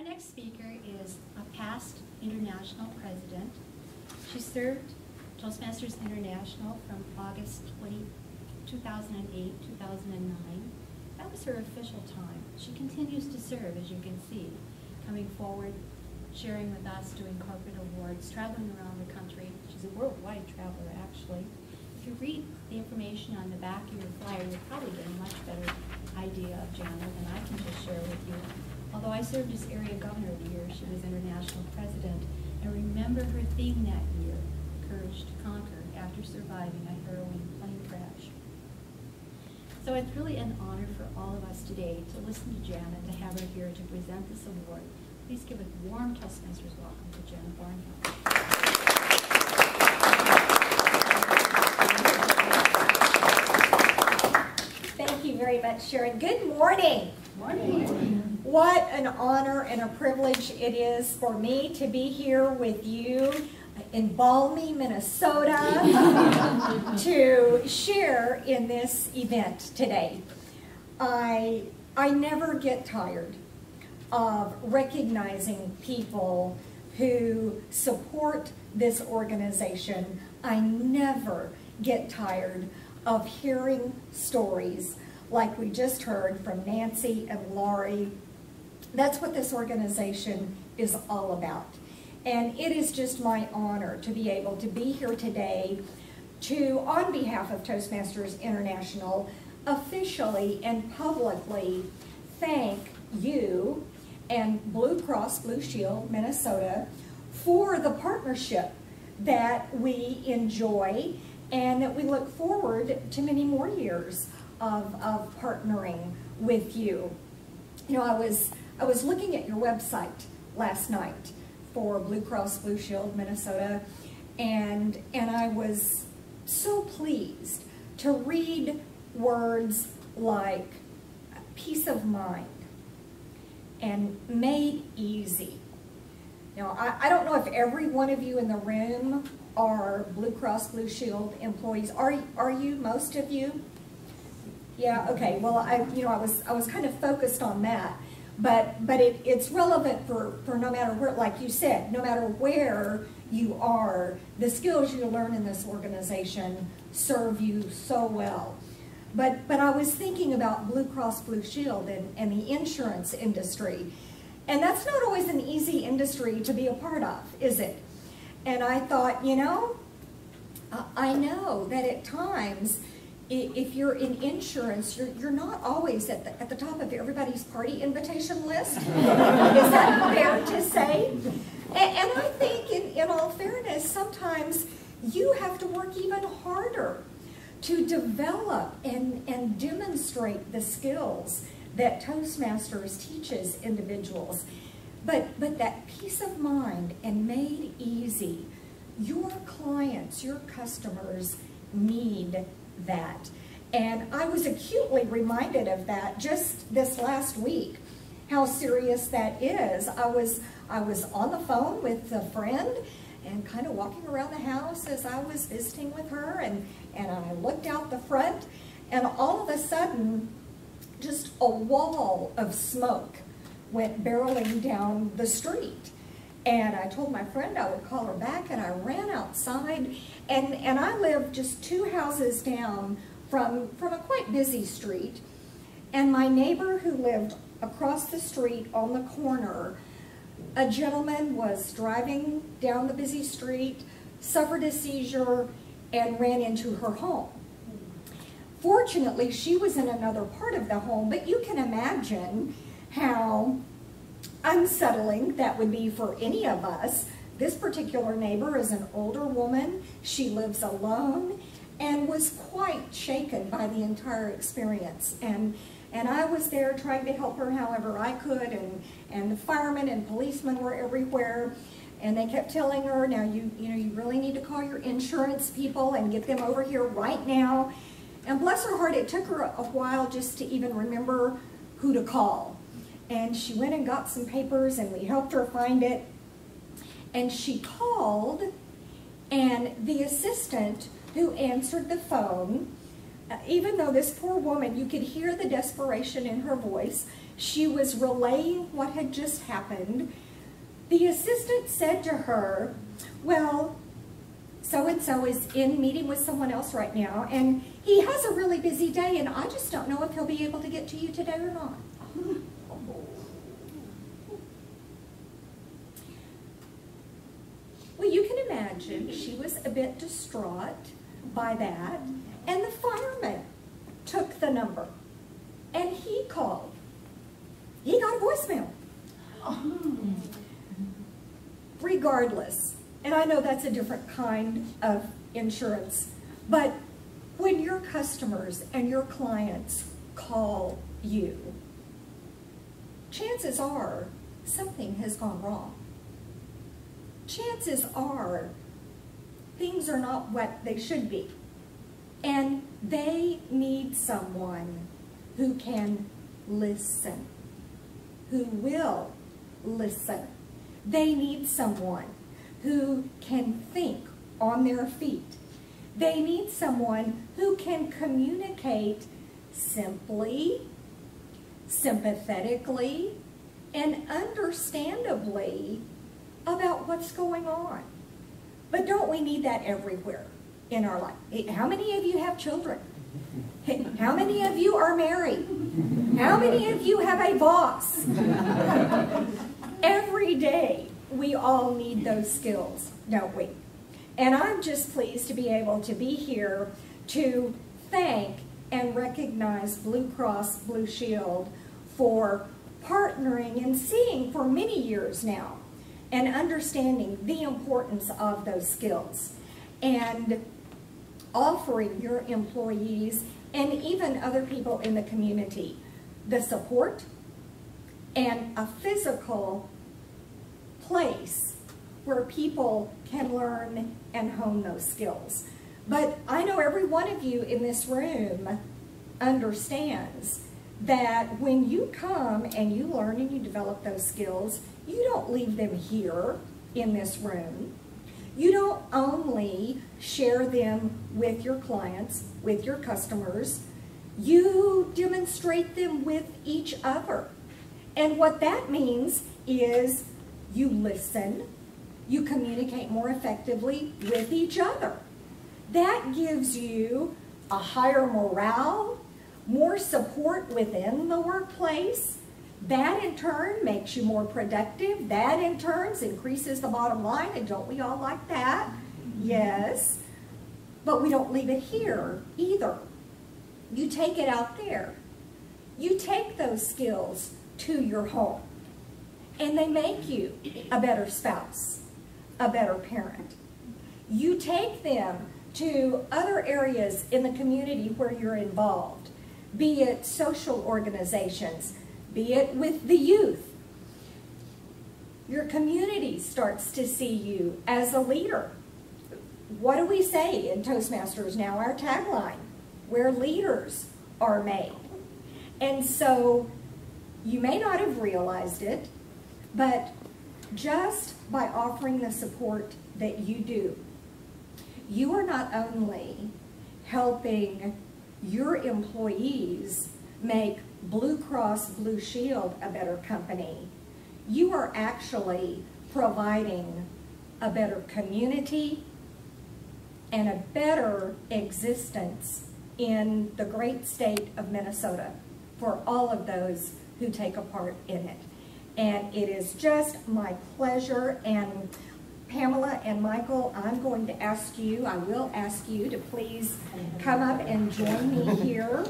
next speaker is a past international president. She served Toastmasters International from August 2008, 2009. That was her official time. She continues to serve, as you can see, coming forward, sharing with us, doing corporate awards, traveling around the country. She's a worldwide traveler, actually. If you read the information on the back of your flyer, you'll probably get a much better idea of Jana than I can just share with you. Although I served as area governor the year she was international president, and remember her theme that year, Courage to Conquer, after surviving a harrowing plane crash. So it's really an honor for all of us today to listen to Jana, to have her here to present this award. Please give a warm Toastmasters welcome to Jana Barnhill. Thank you very much, Sharon. Good morning. Morning. What an honor and a privilege it is for me to be here with you in balmy Minnesota to share in this event today. I never get tired of recognizing people who support this organization. I never get tired of hearing stories like we just heard from Nancy and Laurie. That's what this organization is all about. And it is just my honor to be able to be here today to, on behalf of Toastmasters International, officially and publicly thank you and Blue Cross Blue Shield Minnesota for the partnership that we enjoy and that we look forward to many more years of partnering with you. You know, I was looking at your website last night for Blue Cross Blue Shield Minnesota, and I was so pleased to read words like peace of mind and made easy. Now, I don't know if every one of you in the room are Blue Cross Blue Shield employees. Are you, most of you? Yeah, okay. Well, I was kind of focused on that, but it's relevant for no matter where, like you said, no matter where you are, the skills you learn in this organization serve you so well. But I was thinking about Blue Cross Blue Shield and the insurance industry, and that's not always an easy industry to be a part of, is it? And I thought, you know, I know that at times, if you're in insurance, you're not always at the top of everybody's party invitation list. Is that fair to say? And I think, in all fairness, sometimes you have to work even harder to develop and demonstrate the skills that Toastmasters teaches individuals. But that peace of mind and made easy, your clients, your customers need that. And I was acutely reminded of that just this last week, how serious that is. I was on the phone with a friend and kind of walking around the house as I was visiting with her, and I looked out the front, and all of a sudden, just a wall of smoke went barreling down the street. And I told my friend I would call her back, and I ran outside, and I lived just 2 houses down from a quite busy street, and my neighbor who lived across the street on the corner, a gentleman was driving down the busy street, suffered a seizure, and ran into her home. Fortunately, she was in another part of the home, but you can imagine how unsettling that would be for any of us. This particular neighbor is an older woman. She lives alone and was quite shaken by the entire experience. And I was there trying to help her however I could, and the firemen and policemen were everywhere. And they kept telling her, now you really need to call your insurance people and get them over here right now. And bless her heart, it took her a while just to even remember who to call. And she went and got some papers, and we helped her find it. And she called, and the assistant who answered the phone, even though this poor woman, you could hear the desperation in her voice, she was relaying what had just happened, the assistant said to her, well, so-and-so is in meeting with someone else right now, and he has a really busy day, and I just don't know if he'll be able to get to you today or not. Well, you can imagine she was a bit distraught by that, and the fireman took the number, and he called. He got a voicemail. Regardless, and I know that's a different kind of insurance, but when your customers and your clients call you, chances are something has gone wrong. Chances are things are not what they should be. And they need someone who can listen, who will listen. They need someone who can think on their feet. They need someone who can communicate simply, sympathetically, and understandably about what's going on. But don't we need that everywhere in our life? How many of you have children? How many of you are married? How many of you have a boss? Every day we all need those skills, don't we? And I'm just pleased to be able to be here to thank and recognize Blue Cross Blue Shield for partnering and seeing for many years now and understanding the importance of those skills and offering your employees and even other people in the community the support and a physical place where people can learn and hone those skills. But I know every one of you in this room understands that when you come and you learn and you develop those skills, you don't leave them here in this room. You don't only share them with your clients, with your customers, you demonstrate them with each other. And what that means is you listen, you communicate more effectively with each other. That gives you a higher morale, more support within the workplace. That in turn makes you more productive. That in turn increases the bottom line, and don't we all like that? Yes. But we don't leave it here either. You take it out there. You take those skills to your home, and they make you a better spouse, a better parent. You take them to other areas in the community where you're involved, be it social organizations, be it with the youth. Your community starts to see you as a leader. What do we say in Toastmasters now? Our tagline, where leaders are made. And so you may not have realized it, but just by offering the support that you do, you are not only helping your employees make Blue Cross Blue Shield a better company, you are actually providing a better community and a better existence in the great state of Minnesota for all of those who take a part in it. And it is just my pleasure. And Pamela and Michael, I'm going to ask you, I will ask you to please come up and join me here.